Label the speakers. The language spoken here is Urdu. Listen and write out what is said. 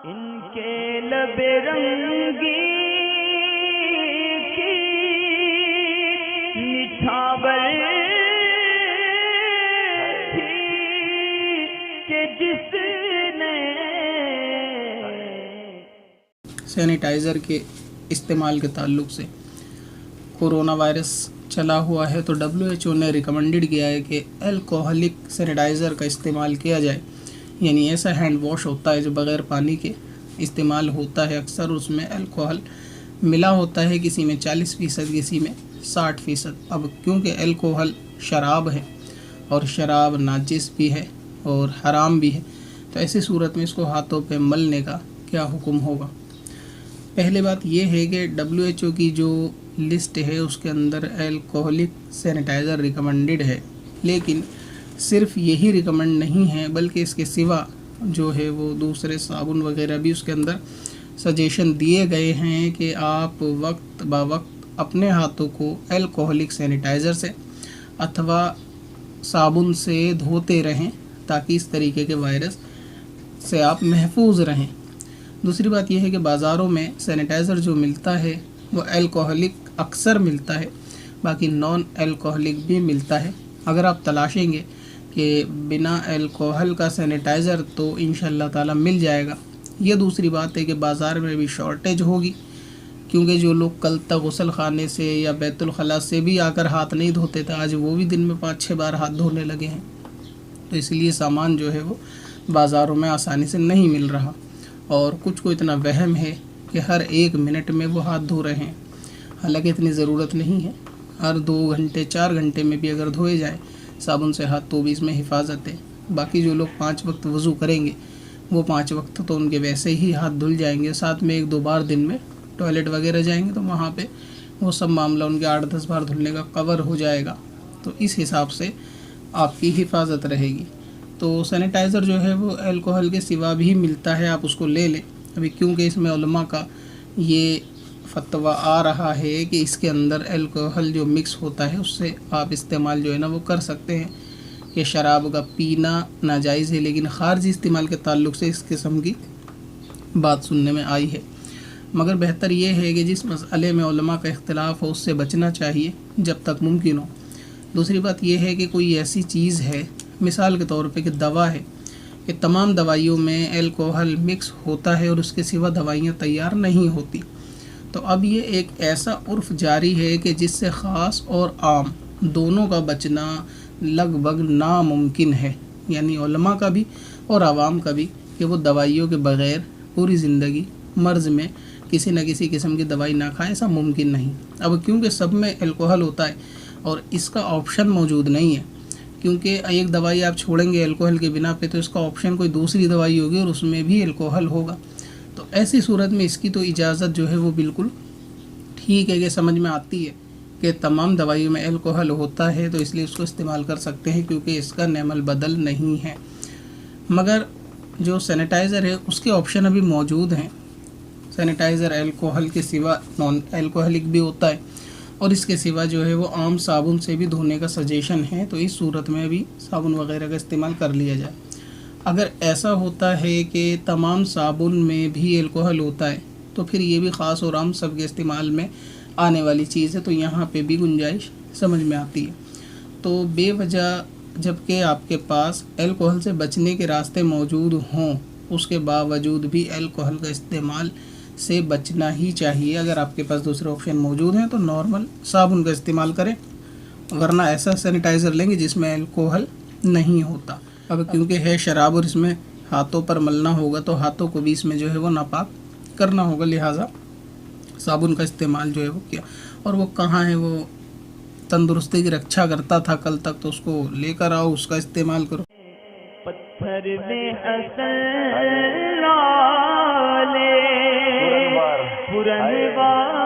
Speaker 1: ان کے لب رنگی کی نچھاور تھی کہ جس نے
Speaker 2: سینیٹائزر کے استعمال کے تعلق سے کورونا وائرس چلا ہوا ہے تو WHO نے ریکمنڈڈ کیا ہے کہ الکوہلک سینیٹائزر کا استعمال کیا جائے، یعنی ایسا ہینڈ واش ہوتا ہے جو بغیر پانی کے استعمال ہوتا ہے، اکثر اس میں الکوہل ملا ہوتا ہے، کسی میں 40%، کسی میں 60%۔ اب کیونکہ الکوہل شراب ہے اور شراب ناجس بھی ہے اور حرام بھی ہے، تو ایسی صورت میں اس کو ہاتھوں پہ ملنے کا کیا حکم ہوگا؟ پہلے بات یہ ہے کہ WHO کی جو لسٹ ہے اس کے اندر الکوہلک سینیٹائزر ریکمنڈڈ ہے، لیکن صرف یہی ریکمنڈ نہیں ہے بلکہ اس کے سوا جو ہے وہ دوسرے صابن وغیرہ بھی اس کے اندر سجیشن دیے گئے ہیں کہ آپ وقت با وقت اپنے ہاتھوں کو الکوہلک سینیٹائزر سے اتھوا صابن سے دھوتے رہیں تاکہ اس طریقے کے وائرس سے آپ محفوظ رہیں۔ دوسری بات یہ ہے کہ بازاروں میں سینیٹائزر جو ملتا ہے وہ الکوہلک اکثر ملتا ہے، باقی نان الکوہلک بھی ملتا ہے۔ اگر آپ تلاشیں گے کہ بنا الکوہل کا سینیٹائزر تو انشاءاللہ تعالی مل جائے گا۔ یہ دوسری بات ہے کہ بازار میں بھی شارٹیج ہوگی، کیونکہ جو لوگ کل تک غسل خانے سے یا بیت الخلاء سے بھی آ کر ہاتھ نہیں دھوتے تھے، آج وہ بھی دن میں 5-6 بار ہاتھ دھونے لگے ہیں، تو اس لیے سامان جو ہے وہ بازاروں میں آسانی سے نہیں مل رہا، اور کچھ کو اتنا وہم ہے کہ ہر 1 منٹ میں وہ ہاتھ دھو رہے ہیں، حالانکہ اتنی ضرورت نہیں ہے۔ ہر 2 گھنٹے 4 گھنٹے میں بھی اگر دھوئے جائیں صابن سے ہاتھ تو بھی اس میں حفاظت ہے۔ باقی جو لوگ 5 وقت وضو کریں گے وہ 5 وقت تو ان کے ویسے ہی ہاتھ دھل جائیں گے، ساتھ میں 1-2 بار دن میں ٹوائلٹ وغیرہ جائیں گے تو وہاں پہ وہ سب معاملہ ان کے 8-10 بار دھلنے کا کور ہو جائے گا، تو اس حساب سے آپ کی حفاظت رہے گی۔ تو سینیٹائزر جو ہے وہ الکوہل کے سوا بھی ملتا ہے، آپ اس کو لے لیں۔ ابھی کیونکہ اس میں علماء کا یہ فتویٰ آ رہا ہے کہ اس کے اندر الکوہل جو مکس ہوتا ہے اس سے آپ استعمال جو ہے نا وہ کر سکتے ہیں، کہ شراب کا پینا ناجائز ہے، لیکن خارجی استعمال کے تعلق سے اس قسم کی بات سننے میں آئی ہے۔ مگر بہتر یہ ہے کہ جس مسئلے میں علماء کا اختلاف ہو اس سے بچنا چاہیے جب تک ممکن ہو۔ دوسری بات یہ ہے کہ کوئی ایسی چیز ہے، مثال کے طور پہ کہ دوا ہے، کہ تمام دوائیوں میں الکوہل مکس ہوتا ہے اور اس کے سوا دوائیاں تیار نہیں ہوتی، تو اب یہ ایک ایسا عرف جاری ہے کہ جس سے خاص اور عام دونوں کا بچنا لگ بھگ ناممکن ہے، یعنی علماء کا بھی اور عوام کا بھی، کہ وہ دوائیوں کے بغیر پوری زندگی مرض میں کسی نہ کسی قسم کی دوائی نہ کھائیں، ایسا ممکن نہیں۔ اب کیونکہ سب میں الکوہل ہوتا ہے اور اس کا آپشن موجود نہیں ہے، کیونکہ ایک دوائی آپ چھوڑیں گے الکوہل کے بنا پہ تو اس کا آپشن کوئی دوسری دوائی ہوگی اور اس میں بھی الکوہل ہوگا، تو ایسی صورت میں اس کی تو اجازت جو ہے وہ بالکل ٹھیک ہے، کہ سمجھ میں آتی ہے کہ تمام دوائیوں میں الکوہل ہوتا ہے تو اس لیے اس کو استعمال کر سکتے ہیں، کیونکہ اس کا نعم البدل نہیں ہے۔ مگر جو سینیٹائزر ہے اس کے آپشن ابھی موجود ہیں۔ سینیٹائزر الکوہل کے سوا نان الکوہلک بھی ہوتا ہے، اور اس کے سوا جو ہے وہ عام صابن سے بھی دھونے کا سجیشن ہے، تو اس صورت میں بھی صابن وغیرہ کا استعمال کر لیا جائے۔ اگر ایسا ہوتا ہے کہ تمام صابن میں بھی الکوہل ہوتا ہے تو پھر یہ بھی خاص اور عام سب کے استعمال میں آنے والی چیز ہے، تو یہاں پہ بھی گنجائش سمجھ میں آتی ہے۔ تو بے وجہ جب کہ آپ کے پاس الکوہل سے بچنے کے راستے موجود ہوں، اس کے باوجود بھی الکوہل کا استعمال سے بچنا ہی چاہیے۔ اگر آپ کے پاس دوسرے آپشن موجود ہیں تو نارمل صابن کا استعمال کریں، ورنہ ایسا سینیٹائزر لیں گے جس میں الکوہل نہیں ہوتا۔ اب کیونکہ ہے شراب اور اس میں ہاتھوں پر ملنا ہوگا تو ہاتھوں کو بھی اس میں جو ہے وہ ناپاک کرنا ہوگا، لہٰذا صابن کا استعمال جو ہے وہ کیا۔ اور وہ کہاں ہے، وہ تندرستی کی رکشا کرتا تھا کل تک، تو اس کو لے کر آؤ، اس کا استعمال کرو۔
Speaker 1: پتھر میں اصل لالے پرنوار